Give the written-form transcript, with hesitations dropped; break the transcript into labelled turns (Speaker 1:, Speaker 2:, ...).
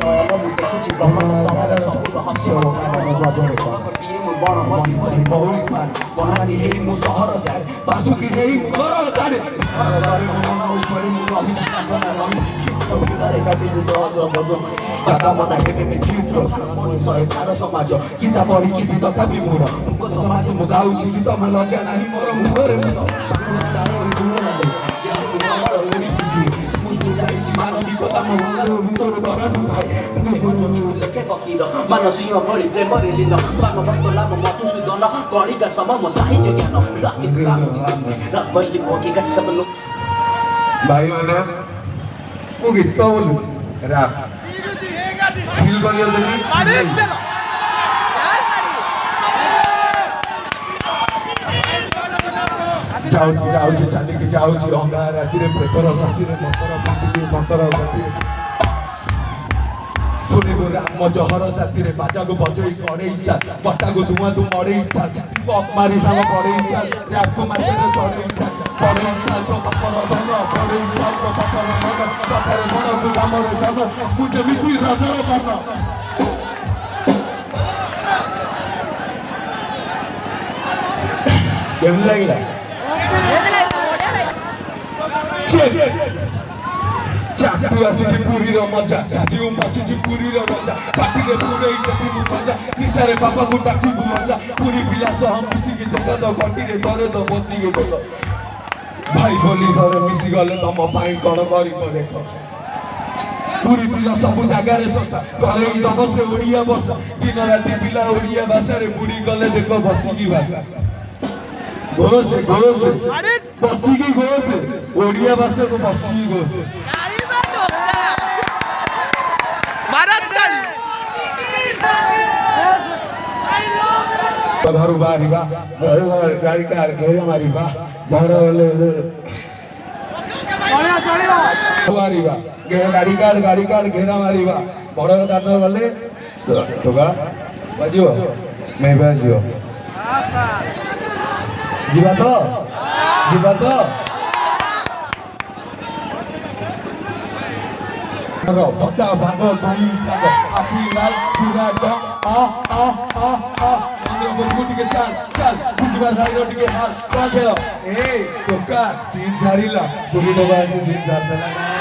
Speaker 1: नयन मु देखुछि ब्रह्मांड सागर सबुर हस्य गोटिए मु बण मती परि बहु पार बनानी हेई मु सहर जाए बासुकी हेई घर जाए तारे मन उपरि मु रहि साधना रहि चित्त भितरे काटि सहज बजो दादा मना हेबे चित्र मनीष चार समाज गीता पढ़ी कि तथापि मोर मुख समाज मु गाउछि गीत म लज्जा नाही मोर मुखरे मुख मानविकता लेखे फकीर मानसिंह बढी प्रेमले लिन बान भक्त लाम मधुसूदन कणिका सम म साहित्य ज्ञान राति काम रात बल्ली को हकीकत सब लोग
Speaker 2: भाई माने वो गीत बोलू राप फील करियो देनी जाऊँ चलिकी जाऊँ अंगा राति प्रेतर साथी मंतर शुणु राम जहर साथी बाजा को बजई कड़े चाल बटा को धुआं तू मड़े चाल मारी साल पड़े चाल रात मारे चढ़े चाल पड़े चाल तो पपर धन पड़े चाल तो पपर धन कथार मन तू रामर सान मुझे मिसी राजार पान केम लगे चाकू आसिची पुरी मजा साथी बसिची पुरी रजा पाटी पुरे मजा निशारे बापा को डाकी मजा पुरी पिला सह मिसिकी देख तो घटी दरे तो बसिके देख भाई बोली धरे मिसी गले तम पाई कण कर देख पुरी पिला सब जगार शसा घरे दम से ओडिया बस दिन राति पिला ओडिया भाषा बुड़ी गले देख बसिकी भाषा घोष बसिकी घोष ओडिया भाषा को बसिकी घोष घर बारिबा गाड़ी कार घेरा मारिबा घर मारिबा गाड़ी कार घेरा मारिबा बड़ दान गले टोका बाजियो मैं बाजियो जीवा तो पता भाग भाई साग आखी लाल पूरा दम आ मजबूत के चल बुझबार राइरो टिके हाल का खेल ए टोका सीन झारिला पूरी डबा से सीन झारला